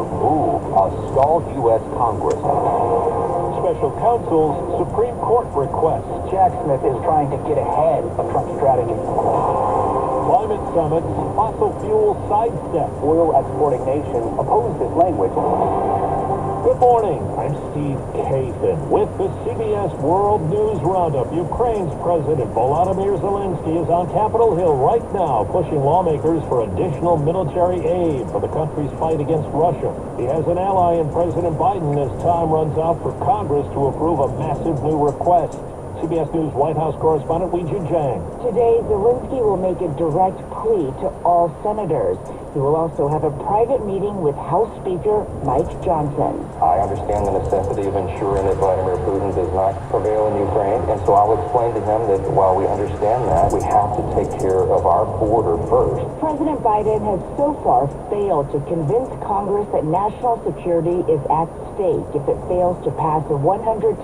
massive move, a stalled U.S. Congress. Special counsel's Supreme Court request. Jack Smith is trying to get ahead of Trump's strategy. Climate summit, fossil fuel sidestep. Oil exporting nations oppose this language. Good morning, I'm Steve Kathan with the CBS World News Roundup. Ukraine's President Volodymyr Zelensky is on Capitol Hill right now, pushing lawmakers for additional military aid for the country's fight against Russia. He has an ally in President Biden as time runs out for Congress to approve a massive new request. CBS News White House correspondent Weijia Jiang. Today, Zelensky will make a direct plea to all senators. He will also have a private meeting with House Speaker Mike Johnson. I understand the necessity of ensuring that Vladimir Putin does not prevail in Ukraine, and so I'll explain to him that while we understand that, we have to take care of our border first. President Biden has so far failed to convince Congress that national security is at stake if it fails to pass a $110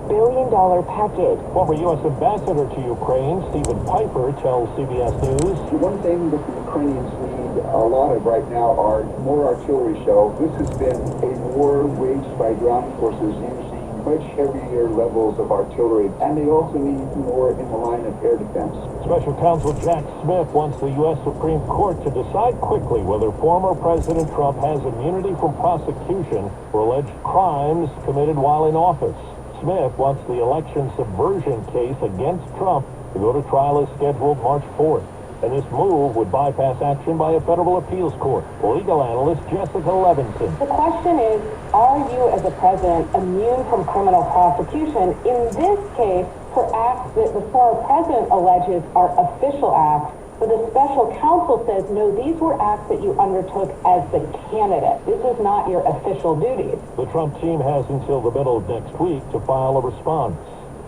billion package. Former U.S. Ambassador to Ukraine, Stephen Piper, tells CBS News. One thing that the Ukrainians need a lot of right now are more artillery shells. This has been a war waged by ground forces using much heavier levels of artillery, and they also need more in the line of air defense. Special counsel Jack Smith wants the U.S. Supreme Court to decide quickly whether former President Trump has immunity from prosecution for alleged crimes committed while in office. Smith wants the election subversion case against Trump to go to trial as scheduled March 4th. And this move would bypass action by a federal appeals court. Legal analyst Jessica Levinson. The question is, are you as a president immune from criminal prosecution? In this case, for acts that the former president alleges are official acts, but the special counsel says, no, these were acts that you undertook as the candidate. This is not your official duties. The Trump team has until the middle of next week to file a response.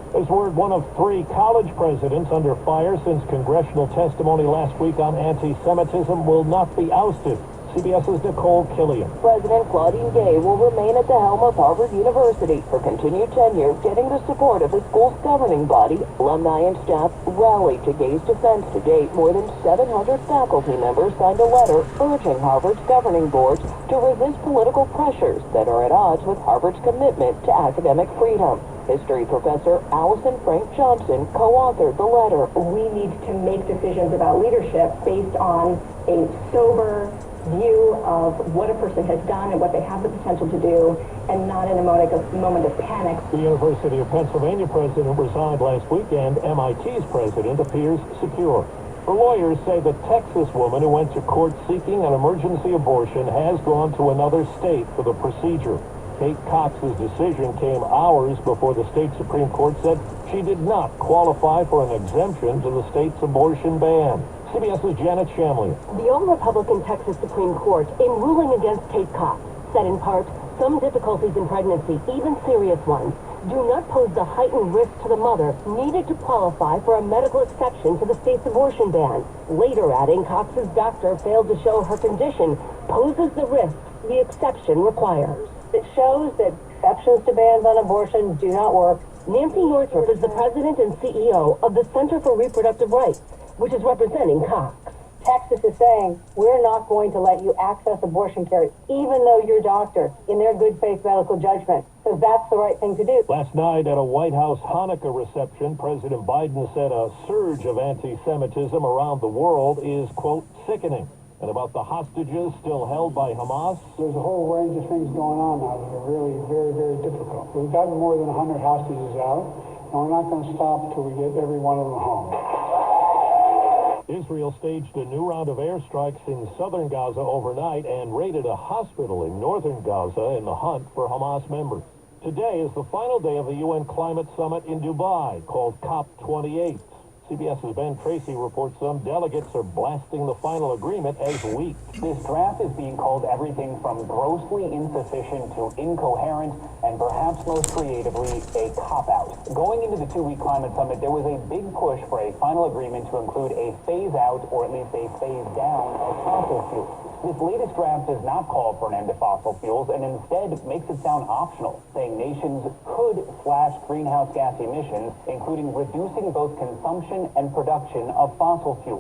There's word one of 3 college presidents under fire since congressional testimony last week on anti-Semitism will not be ousted. CBS's Nicole Killian. President Claudine Gay will remain at the helm of Harvard University for continued tenure, getting the support of the school's governing body. Alumni and staff rallied to Gay's defense. To date, more than 700 faculty members signed a letter urging Harvard's governing boards to resist political pressures that are at odds with Harvard's commitment to academic freedom. History professor Allison Frank Johnson co-authored the letter. We need to make decisions about leadership based on a sober view of what a person has done and what they have the potential to do, and not in a moment of panic. The University of Pennsylvania president resigned last weekend. MIT's president appears secure. Her lawyers say the Texas woman who went to court seeking an emergency abortion has gone to another state for the procedure. Kate Cox's decision came hours before the state Supreme Court said she did not qualify for an exemption to the state's abortion ban. CBS's Janet Shamlian. The all-Republican Texas Supreme Court, in ruling against Kate Cox, said in part, some difficulties in pregnancy, even serious ones, do not pose the heightened risk to the mother needed to qualify for a medical exception to the state's abortion ban. Later adding, Cox's doctor failed to show her condition poses the risk the exception requires. It shows that exceptions to bans on abortion do not work. Nancy Northrop is the president and CEO of the Center for Reproductive Rights, which is representing Cox. Texas is saying, we're not going to let you access abortion care, even though your doctor, in their good faith medical judgment, says that's the right thing to do. Last night at a White House Hanukkah reception, President Biden said a surge of anti-Semitism around the world is, quote, sickening. And about the hostages still held by Hamas? There's a whole range of things going on now that are really very, very difficult. We've gotten more than 100 hostages out, and we're not going to stop until we get every one of them home. Israel staged a new round of airstrikes in southern Gaza overnight and raided a hospital in northern Gaza in the hunt for Hamas members. Today is the final day of the UN Climate Summit in Dubai, called COP28. CBS's Ben Tracy reports some delegates are blasting the final agreement as weak. This draft is being called everything from grossly insufficient to incoherent, and perhaps most creatively, a cop-out. Going into the 2-week climate summit, there was a big push for a final agreement to include a phase-out, or at least a phase-down, of fossil fuels. This latest draft does not call for an end to fossil fuels and instead makes it sound optional, saying nations could slash greenhouse gas emissions, including reducing both consumption and production of fossil fuels.